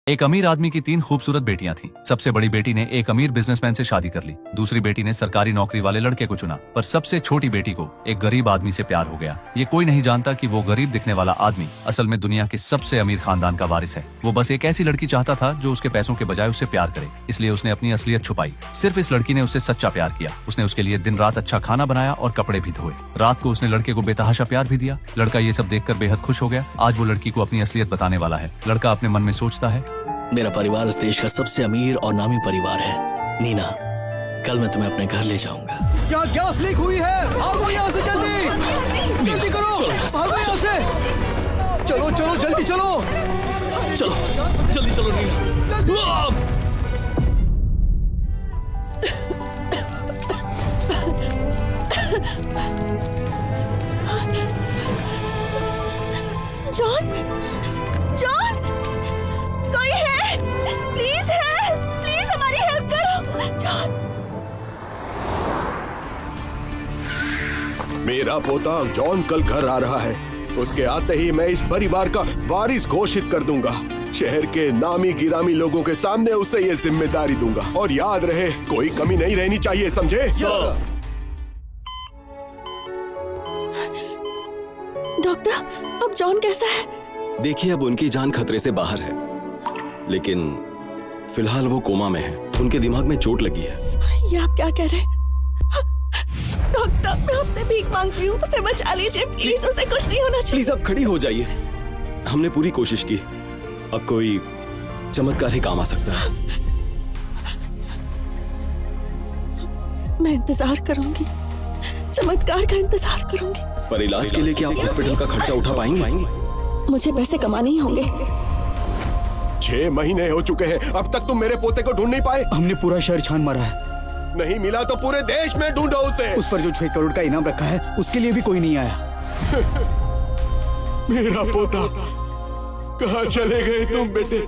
एक अमीर आदमी की 3 खूबसूरत बेटियां थीं। सबसे बड़ी बेटी ने एक अमीर बिजनेसमैन से शादी कर ली। दूसरी बेटी ने सरकारी नौकरी वाले लड़के को चुना, पर सबसे छोटी बेटी को एक गरीब आदमी से प्यार हो गया। ये कोई नहीं जानता कि वो गरीब दिखने वाला आदमी असल में दुनिया के सबसे अमीर खानदान का वारिस है। वो बस एक ऐसी लड़की चाहता था जो उसके पैसों के बजाय उससे प्यार करे, इसलिए उसने अपनी असलियत छुपाई। सिर्फ इस लड़की ने उससे सच्चा प्यार किया। उसने उसके लिए दिन रात अच्छा खाना बनाया और कपड़े भी धोए। रात को उसने लड़के को बेतहाशा प्यार भी दिया। लड़का ये सब देखकर बेहद खुश हो गया। आज वो लड़की को अपनी असलियत बताने वाला है। लड़का अपने मन में सोचता है, मेरा परिवार इस देश का सबसे अमीर और नामी परिवार है। नीना, कल मैं तुम्हें अपने घर ले जाऊंगा। क्या गैस लीक हुई है? भागो यहाँ से जल्दी, जल्दी करो, भागो यहाँ से। चलो चलो जल्दी चलो, चलो जल्दी चलो नीना। जॉन, जॉन, कोई है? प्लीज है, प्लीज हमारी हेल्प करो। जॉन, मेरा पोता जॉन कल घर आ रहा है। उसके आते ही मैं इस परिवार का वारिस घोषित कर दूंगा। शहर के नामी गिरामी लोगों के सामने उसे ये जिम्मेदारी दूंगा। और याद रहे, कोई कमी नहीं रहनी चाहिए, समझे? डॉक्टर, अब जॉन कैसा है? देखिए, अब उनकी जान खतरे से बाहर है, लेकिन फिलहाल वो कोमा में है। उनके दिमाग में चोट लगी है। ये आप क्या कह रहे हैं? डॉक्टर, मैं आपसे भीख मांगती हूँ, उसे बचा लीजिए प्लीज, उसे कुछ नहीं होना चाहिए। प्लीज आप खड़ी हो जाइए। हमने पूरी कोशिश की, अब कोई चमत्कार ही काम आ सकता है। मैं इंतजार करूंगी, चमत्कार का इंतजार करूंगी। पर इलाज के लिए क्या आप हॉस्पिटल का खर्चा उठा पाएंगे? मुझे पैसे कमाने ही होंगे। 6 महीने हो चुके हैं, अब तक तुम मेरे पोते को ढूंढ नहीं पाए। हमने पूरा शहर छान मारा है। नहीं मिला तो पूरे देश में ढूंढो उसे। उस पर जो 6 करोड़ का इनाम रखा है, उसके लिए भी कोई नहीं आया। मेरा पोता, कहाँ चले गए तुम बेटे?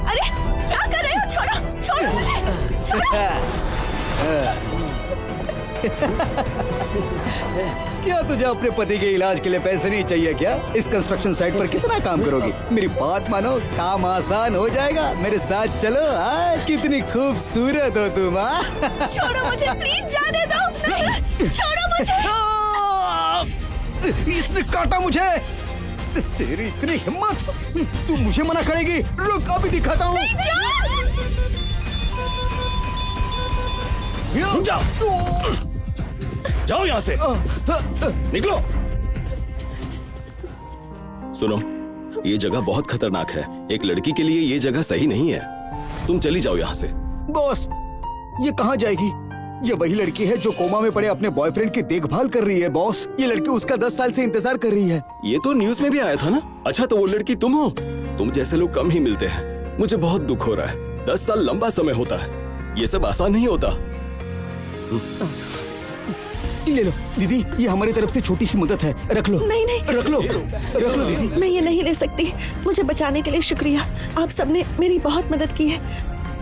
अरे क्या कर रहे हो? छोड़ो, छोड़ो मुझे, छोड़ो। क्या तुझे अपने पति के इलाज के लिए पैसे नहीं चाहिए क्या? इस कंस्ट्रक्शन साइट पर कितना काम करोगी? मेरी बात मानो, काम आसान हो जाएगा। मेरे साथ चलो। कितनी खूबसूरत हो तुम। छोड़ो मुझे प्लीज, जाने दो। नहीं, छोड़ो मुझे। इसने काटा मुझे। तेरी इतनी हिम्मत, तू मुझे मना करेगी? रुक, अभी दिखाता हूँ। जाओ यहाँ से, निकलो। सुनो, ये जगह बहुत खतरनाक है। एक लड़की के लिए ये जगह सही नहीं है। तुम चली जाओ यहाँ से। बॉस, ये कहाँ जाएगी? ये वही लड़की है जो कोमा में पड़े अपने बॉयफ्रेंड की देखभाल कर रही है। बॉस, ये लड़की उसका 10 साल से इंतजार कर रही है। ये तो न्यूज में भी आया था ना। अच्छा, तो वो लड़की तुम हो? तुम जैसे लोग कम ही मिलते हैं। मुझे बहुत दुख हो रहा है। 10 साल लंबा समय होता है, ये सब आसान नहीं होता। ले लो दीदी, ये हमारी तरफ से छोटी सी मदद है। रख लो। नहीं नहीं, रख लो, रख लो दीदी। मैं ये नहीं ले सकती। मुझे बचाने के लिए शुक्रिया। आप सबने मेरी बहुत मदद की है।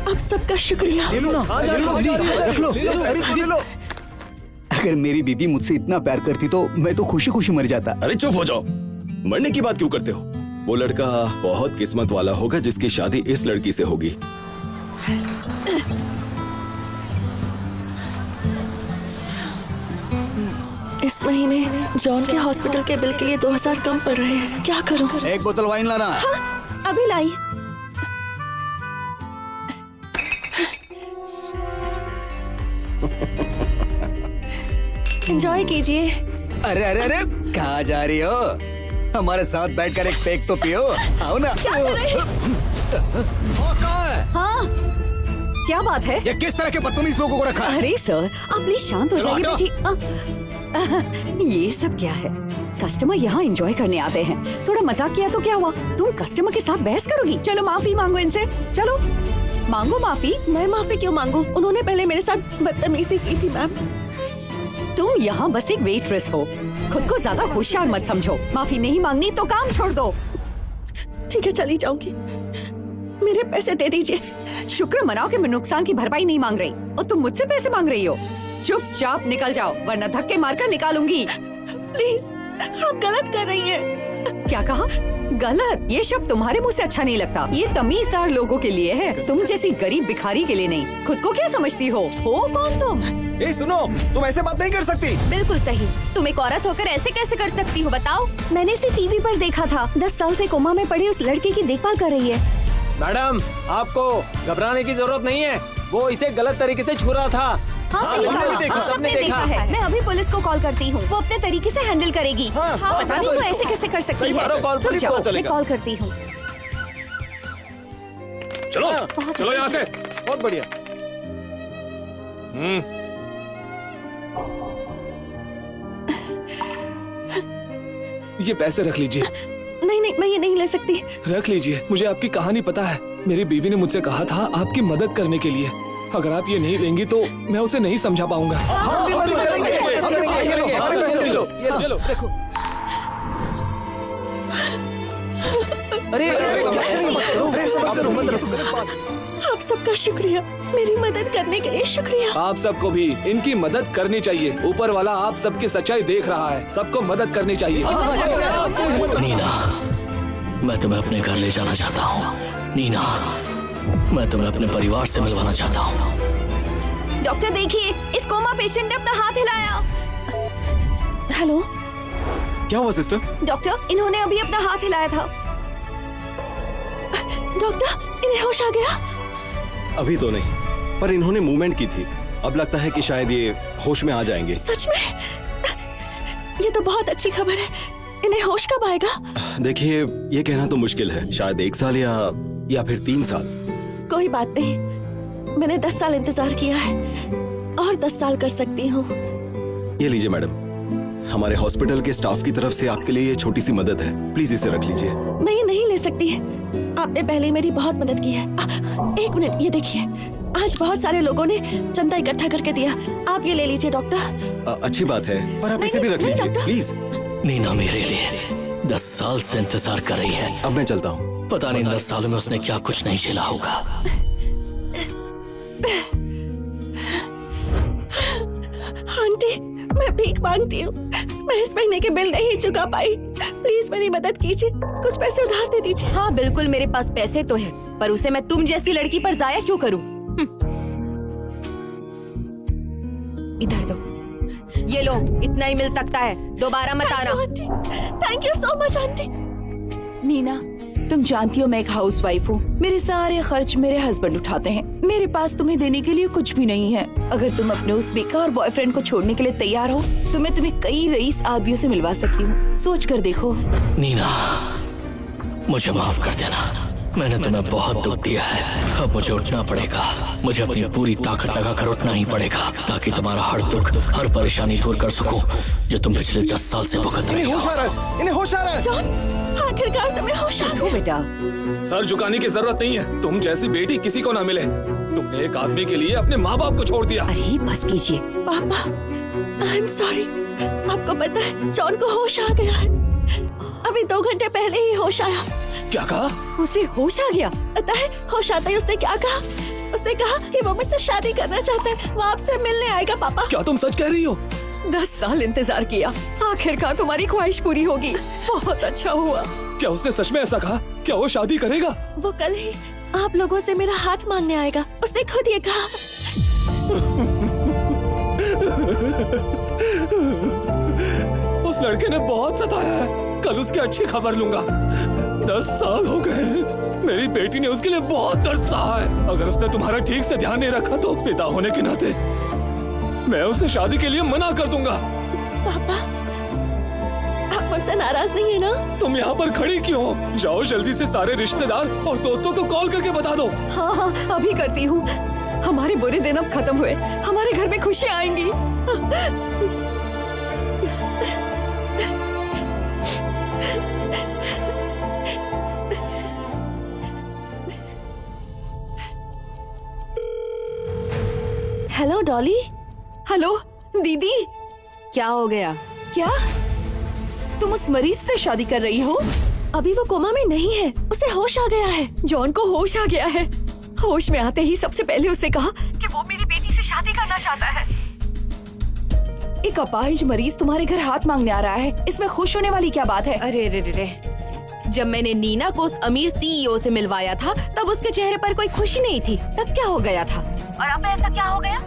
आप सबका शुक्रिया। ले लो ना, ले लो दीदी, रख लो। अरे दीदी, लो। अगर मेरी बीवी मुझसे इतना प्यार करती तो मैं तो खुशी खुशी मर जाता। अरे चुप हो जाओ, मरने की बात क्यों करते हो? वो लड़का बहुत किस्मत वाला होगा जिसकी शादी इस लड़की से होगी। इस महीने जॉन के हॉस्पिटल के बिल के लिए 2000 कम पड़ रहे हैं। क्या करूं? एक बोतल वाइन लाना। हाँ, अभी लाई। एंजॉय कीजिए। अरे अरे अरे, कहाँ जा रही हो? हमारे साथ बैठकर एक पेक तो पियो। आओ ना। क्या कर रहे हैं? बॉस कहाँ है? हाँ, क्या बात है? ये किस तरह के बदतमीज लोगों को रखा है? अरे सर, आप प्लीज शांत हो जाइए हटो। बेटी। ये सब क्या है? कस्टमर यहाँ एंजॉय करने आते हैं। थोड़ा मजाक किया तो क्या हुआ? तुम कस्टमर के साथ बहस करोगी? चलो माफी मांगो इनसे। चलो मांगो माफी। मैं माफी क्यों मांगू? उन्होंने पहले मेरे साथ बदतमीजी की थी मैम। तुम यहाँ बस एक वेट्रेस हो, खुद को ज्यादा होशियार मत समझो। माफी नहीं मांगनी तो काम छोड़ दो। ठीक है, चली जाऊंगी। मेरे पैसे दे दीजिए। शुक्र मनाओ कि मैं नुकसान की भरपाई नहीं मांग रही और तुम मुझसे पैसे मांग रही हो। चुपचाप निकल जाओ वरना धक्के मारकर निकालूंगी। प्लीज, आप गलत कर रही हैं। क्या कहा? गलत? ये शब्द तुम्हारे मुंह से अच्छा नहीं लगता। ये तमीजदार लोगों के लिए है, तुम जैसी गरीब भिखारी के लिए नहीं। खुद को क्या समझती हो कौन तुम? ए सुनो, तुम ऐसे बात नहीं कर सकती। बिल्कुल सही। तुम एक औरत होकर ऐसे कैसे कर सकती हो बताओ? मैंने इसे टीवी पर देखा था। 10 साल से कोमा में पड़ी उस लड़के की देखभाल कर रही है। मैडम, आपको घबराने की जरूरत नहीं है। वो इसे गलत तरीके से छू रहा था। हाँ, सही हमने भी कहा। देखा। हम सबने देखा है। मैं अभी पुलिस को कॉल करती हूँ, वो अपने तरीके से हैंडल करेगी। हाँ, पता नहीं वो ऐसे कैसे कर सकती है। मारो कॉल रुक पुलिस जाओ, को, मैं चलेगा। कॉल करती हूँ। चलो बहुत चलो यहाँ से। बहुत बढ़िया। ये पैसे रख लीजिए। नहीं नहीं, मैं ये नहीं ले सकती। रख लीजिए। मुझे आपकी कहानी पता है। मेरी बीवी ने मुझसे कहा था आपकी मदद करने के लिए। अगर आप ये नहीं देंगी तो मैं उसे नहीं समझा पाऊंगा। हम भी मदद करेंगे, हम भी मदद करेंगे। हमारे पैसे ले लो। ये लो, देखो। अरे आप सबका शुक्रिया, मेरी मदद करने के लिए शुक्रिया। आप सबको भी इनकी मदद करनी चाहिए। ऊपर वाला आप सबकी सच्चाई देख रहा है। सबको मदद करनी चाहिए। नीना, मैं तुम्हें अपने घर ले जाना चाहता हूँ। नीना, मैं तुम्हें अपने परिवार से मिलवाना चाहता हूँ। डॉक्टर देखिए, इस कोमा पेशेंट ने अपना हाथ हिलाया। हेलो क्या हुआ सिस्टर? डॉक्टर, इन्होंने अभी अपना हाथ हिलाया था। डॉक्टर, इन्हें होश आ गया? अभी तो नहीं, पर इन्होंने मूवमेंट की थी। अब लगता है कि शायद ये होश में आ जाएंगे। सच में? ये तो बहुत अच्छी खबर है। इन्हें होश कब आएगा? देखिए, ये कहना तो मुश्किल है। शायद 1 साल या फिर 3 साल। कोई बात नहीं, मैंने 10 साल इंतजार किया है और 10 साल कर सकती हूँ। ये लीजिए मैडम, हमारे हॉस्पिटल के स्टाफ की तरफ से आपके लिए ये छोटी सी मदद है। प्लीज इसे रख लीजिए। मैं ये नहीं ले सकती। आपने पहले मेरी बहुत मदद की है। 1 मिनट, ये देखिए, आज बहुत सारे लोगों ने चंदा इकट्ठा करके दिया। आप ये ले लीजिए डॉक्टर। अच्छी बात है, पर आप नहीं, इसे भी रख नहीं, लीजिए डॉक्टर। प्लीज। नीना मेरे लिए 10 साल से इंतजार कर रही है। अब मैं चलता हूँ। पता नहीं 10 सालों में उसने क्या कुछ नहीं झेला होगा। आंटी, मैं भीख मांगती हूँ। मैं इस महीने के बिल नहीं चुका पाई। प्लीज मेरी मदद कीजिए, कुछ पैसे उधार दे दीजिए। हाँ बिल्कुल, मेरे पास पैसे तो है, पर उसे मैं तुम जैसी लड़की पर जाया क्यों करूं? इधर दो, ये लो, इतना ही मिल सकता है। दोबारा मत आना। Aunty, thank you so much aunty. Neena, तुम जानती हो मैं एक हाउसवाइफ हूँ। मेरे सारे खर्च मेरे हस्बैंड उठाते हैं। मेरे पास तुम्हें देने के लिए कुछ भी नहीं है। अगर तुम अपने उस बेकार बॉयफ्रेंड को छोड़ने के लिए तैयार हो तो मैं तुम्हें कई रईस आदमियों से मिलवा सकती हूँ। सोच कर देखो। नीना, मुझे माफ कर देना। मैंने तुम्हें बहुत दुख दिया है। अब मुझे उठना पड़ेगा। मुझे अपनी पूरी ताकत लगाकर उठना ही पड़ेगा ताकि तुम्हारा हर दुख, हर परेशानी दूर कर सकूं जो तुम पिछले 10 साल से भुगत रही हो। इन्हें होश आ रहा है। जॉन, आखिरकार तुम्हें होश आ गया। बेटा, सर झुकाने की जरूरत नहीं है। तुम जैसी बेटी किसी को ना मिले। तुमने एक आदमी के लिए अपने माँ बाप को छोड़ दिया। अरे बस कीजिए। पापा, आई एम सॉरी। आपको पता है, जॉन को होश आ गया है। अभी 2 घंटे पहले ही होश आया। क्या कहा? उसे होश आ गया? पता है, होश आता ही उसने क्या कहा? उसने कहा कि वो मुझसे शादी करना चाहता है, वो आपसे मिलने आएगा। पापा, क्या तुम सच कह रही हो? 10 साल इंतजार किया, आखिरकार तुम्हारी ख्वाहिश पूरी होगी। बहुत अच्छा हुआ। क्या उसने सच में ऐसा कहा? क्या वो शादी करेगा? वो कल ही आप लोगों से मेरा हाथ मांगने आएगा। उसने खुद ये कहा। उस लड़के ने बहुत सताया है। कल उसकी अच्छी खबर लूंगा। 10 साल हो गए। मेरी बेटी ने उसके लिए बहुत दर्द सहा है। अगर उसने तुम्हारा ठीक से ध्यान नहीं रखा तो पिता होने के नाते मैं उसे शादी के लिए मना कर दूंगा। पापा, आप मुझसे नाराज नहीं है ना? तुम यहाँ पर खड़ी क्यों हो? जाओ जल्दी से सारे रिश्तेदार और दोस्तों को कॉल करके बता दो। हाँ हाँ, अभी करती हूँ। हमारे बुरे दिन अब खत्म हुए, हमारे घर में खुशियाँ आएंगी। हेलो डॉली। हेलो दीदी, क्या हो गया? क्या तुम उस मरीज से शादी कर रही हो? अभी वो कोमा में नहीं है, उसे होश आ गया है। जॉन को होश आ गया है? होश में आते ही सबसे पहले उससे कहा कि वो मेरी बेटी से शादी करना चाहता है। एक अपाहिज मरीज तुम्हारे घर हाथ मांगने आ रहा है, इसमें खुश होने वाली क्या बात है? अरे रे रे रे, जब मैंने नीना को उस अमीर सीईओ से मिलवाया था तब उसके चेहरे पर कोई खुशी नहीं थी। तब क्या हो गया था? और अब ऐसा क्या हो गया?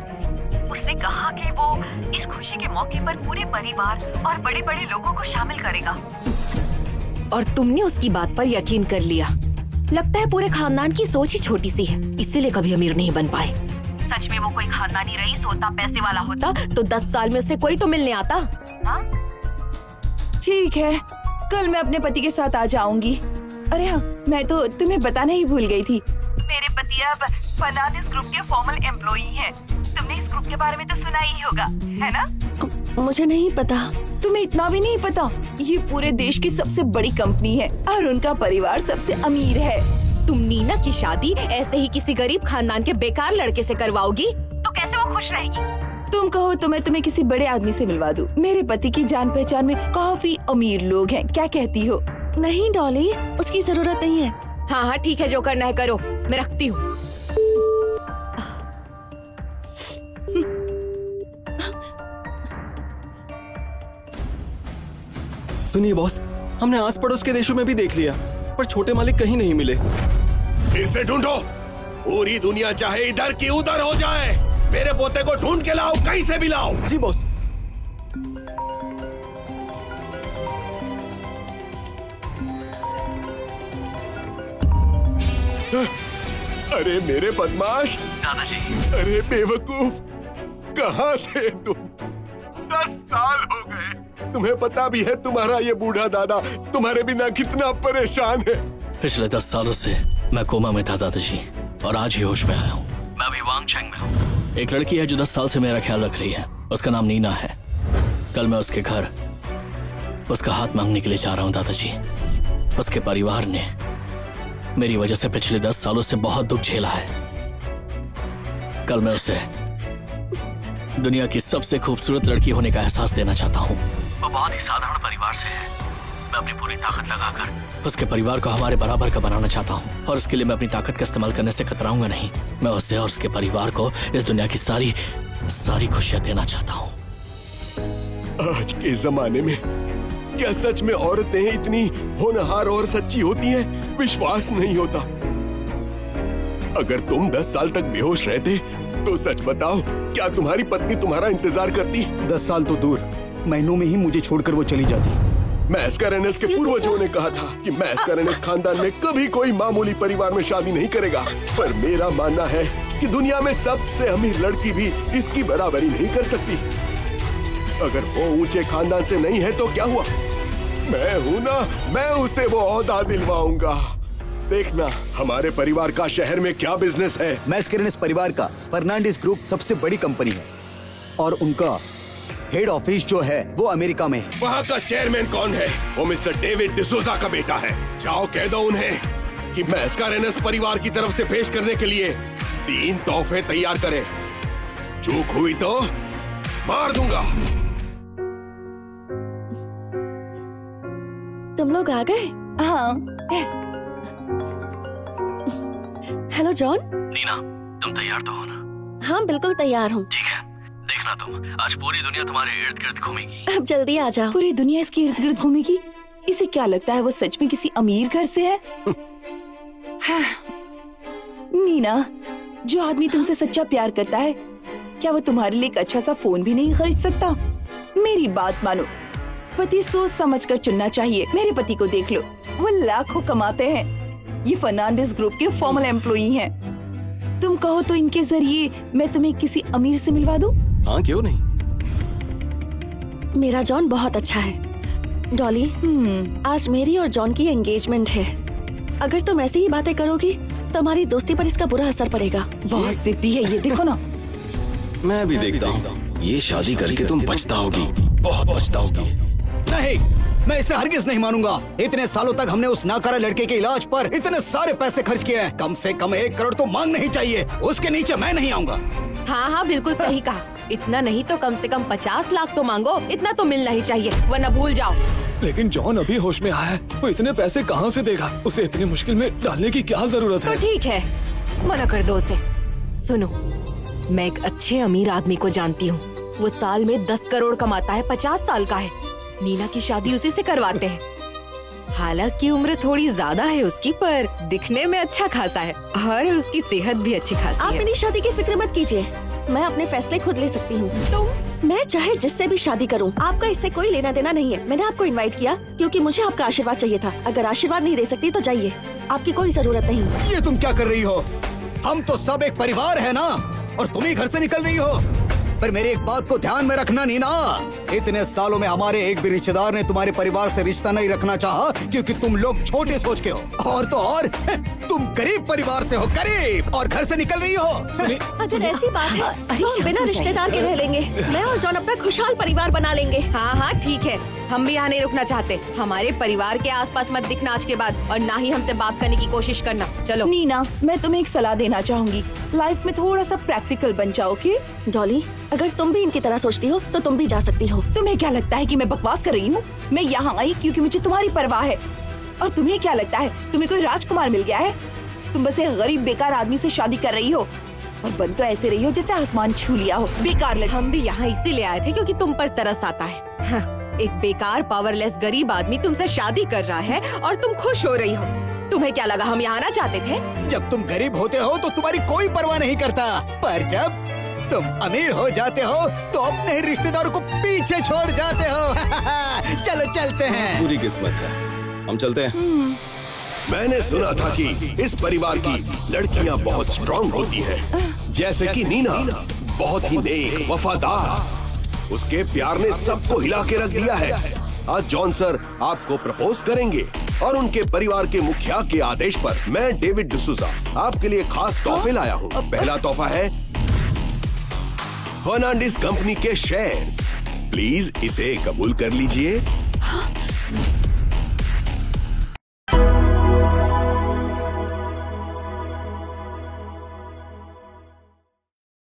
उसने कहा कि वो इस खुशी के मौके पर पूरे परिवार और बड़े बड़े लोगों को शामिल करेगा। और तुमने उसकी बात पर यकीन कर लिया। लगता है पूरे खानदान की सोच ही छोटी सी है, इसीलिए कभी अमीर नहीं बन पाए। सच में वो कोई खानदानी रईस होता, पैसे वाला होता तो 10 साल में उससे कोई तो मिलने आता। हाँ? ठीक है, कल मैं अपने पति के साथ आ जाऊंगी। अरे हाँ, मैं तो तुम्हें बताना ही भूल गई थी। मेरे पति अब फर्नांडिस ग्रुप के फॉर्मल एम्प्लॉई हैं। तुमने इस ग्रुप के बारे में तो सुना ही होगा, है ना? मुझे नहीं पता। तुम्हें इतना भी नहीं पता? ये पूरे देश की सबसे बड़ी कंपनी है और उनका परिवार सबसे अमीर है। तुम नीना की शादी ऐसे ही किसी गरीब खानदान के बेकार लड़के से करवाओगी तो कैसे वो खुश रहेगी? तुम कहो तो मैं तुम्हें किसी बड़े आदमी से मिलवा दूं। मेरे पति की जान पहचान में काफी अमीर लोग हैं, क्या कहती हो? नहीं डॉली, उसकी जरूरत नहीं है। हाँ हाँ ठीक है, जो करना है करो, मैं रखती हूँ। सुनिए बॉस, हमने आस पड़ोस के देशों में भी देख लिया, पर छोटे मालिक कहीं नहीं मिले। फिर से ढूंढो, पूरी दुनिया चाहे इधर की उधर हो जाए, मेरे पोते को ढूंढ के लाओ, कहीं से भी लाओ। जी बॉस। अरे मेरे बदमाश दादाजी, अरे बेवकूफ, कहाँ थे तुम? 10 साल हो गए। तुम्हें पता भी है तुम्हारा ये बूढ़ा दादा तुम्हारे बिना कितना परेशान है। पिछले 10 सालों से मैं कोमा में था दादाजी, और आज ही होश में आया हूँ। मैं अभी वांगचेंग में हूँ। एक लड़की है जो 10 साल से मेरा ख्याल रख रही है, उसका नाम नीना है। कल मैं उसके घर उसका हाथ मांगने के लिए जा रहा हूँ दादाजी। उसके परिवार ने मेरी वजह से पिछले 10 सालों से बहुत दुख झेला है। कल मैं उसे दुनिया की सबसे खूबसूरत लड़की होने का एहसास देना चाहता हूँ। वो बहुत ही साधारण परिवार से है। मैं अपनी पूरी ताकत लगाकर उसके परिवार को हमारे बराबर का बनाना चाहता हूँ, और इसके लिए मैं अपनी ताकत का इस्तेमाल करने से कतराऊंगा नहीं। मैं उसे और उसके परिवार को इस दुनिया की सारी खुशियाँ देना चाहता हूँ। आज के जमाने में क्या सच में औरतें इतनी होनहार और सच्ची होती हैं? विश्वास नहीं होता। अगर तुम 10 साल तक बेहोश रहते तो सच बताओ, क्या तुम्हारी पत्नी तुम्हारा इंतजार करती? 10 साल तो दूर, महीनों में ही मुझे छोड़कर वो चली जाती। मैस्कारेनेस के पूर्वजों ने कहा था कि मैस्कारेनेस खानदान में कभी कोई मामूली परिवार में शादी नहीं करेगा, पर मेरा मानना है कि दुनिया में सबसे अमीर लड़की भी इसकी बराबरी नहीं कर सकती। अगर वो ऊंचे खानदान से नहीं है तो क्या हुआ? मैं हूं ना, मैं उसे वो ओहदा दिलवाऊंगा। देखना हमारे परिवार का शहर में क्या बिजनेस है। मैस्कारेनेस परिवार का फर्नांडिस ग्रुप सबसे बड़ी कंपनी है, और उनका हेड ऑफिस जो है वो अमेरिका में है। वहाँ का चेयरमैन कौन है? वो मिस्टर डेविड डिसूजा का बेटा है। जाओ कह दो उन्हें कि मैस्कारेनेस परिवार की तरफ से पेश करने के लिए 3 तोहफे तैयार करें। चूक हुई तो मार दूंगा। तुम लोग आ गए? हाँ। Hello John. नीना, तुम तैयार तो हो ना? हाँ बिल्कुल तैयार हूँ। ठीक है, देखना तुम, आज पूरी दुनिया तुम्हारे इर्द गिर्द घूमेगी। अब जल्दी आ जाओ। पूरी दुनिया इसके इर्द गिर्द घूमेगी? इसे क्या लगता है वो सच में किसी अमीर घर से है? हाँ। नीना, जो आदमी तुमसे सच्चा प्यार करता है, क्या वो तुम्हारे लिए एक अच्छा सा फोन भी नहीं खरीद सकता? मेरी बात मानो, पति सोच समझ कर चुनना चाहिए। मेरे पति को देख लो, वो लाखों कमाते हैं। ये फर्नांडिस ग्रुप के फॉर्मल एम्प्लॉई हैं। तुम कहो तो इनके जरिए मैं तुम्हें किसी अमीर से मिलवा दूं? हाँ क्यों नहीं। मेरा जॉन बहुत अच्छा है। डॉली, आज मेरी और जॉन की एंगेजमेंट है। अगर तुम ऐसी ही बातें करोगी तो हमारी दोस्ती पर इसका बुरा असर पड़ेगा। बहुत जिद्दी है ये, देखो ना। मैं भी देखता हूँ, ये शादी करके तुम पछताओगी, बहुत पछताओगी। नहीं, मैं इसे हरगिज नहीं मानूंगा। इतने सालों तक हमने उस नाकारा लड़के के इलाज पर इतने सारे पैसे खर्च किए हैं। कम से कम 1 करोड़ तो मांगना ही चाहिए। उसके नीचे मैं नहीं आऊंगा। हाँ हाँ बिल्कुल सही कहा। इतना नहीं तो कम से कम 50 लाख तो मांगो। इतना तो मिलना ही चाहिए, वरना भूल जाओ। लेकिन जॉन अभी होश में आया है, वो इतने पैसे कहाँ से देगा? उसे इतनी मुश्किल में डालने की क्या जरूरत तो है? ठीक है, मना कर दो उसे। सुनो, मैं एक अच्छे अमीर आदमी को जानती हूँ। वो साल में 10 करोड़ कमाता है, 50 साल का है। नीना की शादी उसी से करवाते हैं। हालांकि उम्र थोड़ी ज्यादा है उसकी, पर दिखने में अच्छा खासा है और उसकी सेहत भी अच्छी खासी आप है। मेरी शादी की फिक्र मत कीजिए, मैं अपने फैसले खुद ले सकती हूँ। मैं चाहे जिससे भी शादी करूँ, आपका इससे कोई लेना देना नहीं है। मैंने आपको इनवाइट किया क्योंकि मुझे आपका आशीर्वाद चाहिए था। अगर आशीर्वाद नहीं दे सकती तो जाइए, आपकी कोई जरूरत नहीं। ये तुम क्या कर रही हो? हम तो सब एक परिवार है ना, और तुम ही घर से निकल रही हो। पर मेरी एक बात को ध्यान में रखना नीना, इतने सालों में हमारे एक भी रिश्तेदार ने तुम्हारे परिवार से रिश्ता नहीं रखना चाहा, क्योंकि तुम लोग छोटे सोच के हो। और तो और तुम गरीब परिवार से हो, गरीब, और घर से निकल रही हो। अगर ऐसी बात है अरे तो हम शांत बिना हो रिश्तेदार के रह लेंगे। मैं और जॉन अपना खुशहाल परिवार बना लेंगे। हाँ हाँ ठीक है, हम भी यहाँ नहीं रुकना चाहते। हमारे परिवार के आसपास मत दिखना आज के बाद, और ना ही हमसे बात करने की कोशिश करना। चलो। नीना, मैं तुम्हें एक सलाह देना चाहूंगी। लाइफ में थोड़ा सा प्रैक्टिकल बन जाओ, ओके? डॉली, अगर तुम भी इनकी तरह सोचती हो तो तुम भी जा सकती हो। तुम्हें क्या लगता है कि मैं बकवास कर रही हूँ? मैं यहाँ आई क्योंकि मुझे तुम्हारी परवाह है। और तुम्हें क्या लगता है तुम्हें कोई राजकुमार मिल गया है? तुम बस एक गरीब बेकार आदमी से शादी कर रही हो, और बन तो ऐसे रही हो जैसे आसमान छू लिया हो। बेकार लड़की। हम भी यहाँ इसीलिए आए थे क्योंकि तुम पर तरस आता है। हाँ, एक बेकार पावरलेस गरीब आदमी तुमसे शादी कर रहा है और तुम खुश हो रही हो। तुम्हें क्या लगा हम यहाँ आना चाहते थे? जब तुम गरीब होते हो तो तुम्हारी कोई परवाह नहीं करता, पर जब तुम अमीर हो जाते हो तो अपने ही रिश्तेदारों को पीछे छोड़ जाते हो। चलो चलते हैं। पूरी किस्मत है, हम चलते हैं। मैंने सुना था कि इस परिवार की लड़कियां बहुत स्ट्रांग होती हैं, जैसे कि नीना, बहुत ही नेक, वफादार। उसके प्यार ने सबको हिला के रख दिया है। आज जॉन सर आपको प्रपोज करेंगे, और उनके परिवार के मुखिया के आदेश पर मैं डेविड डिसूजा आपके लिए खास तोहफे लाया हूँ। पहला तोहफा है फर्नांडिस कंपनी के शेयर्स। प्लीज इसे कबूल कर लीजिए।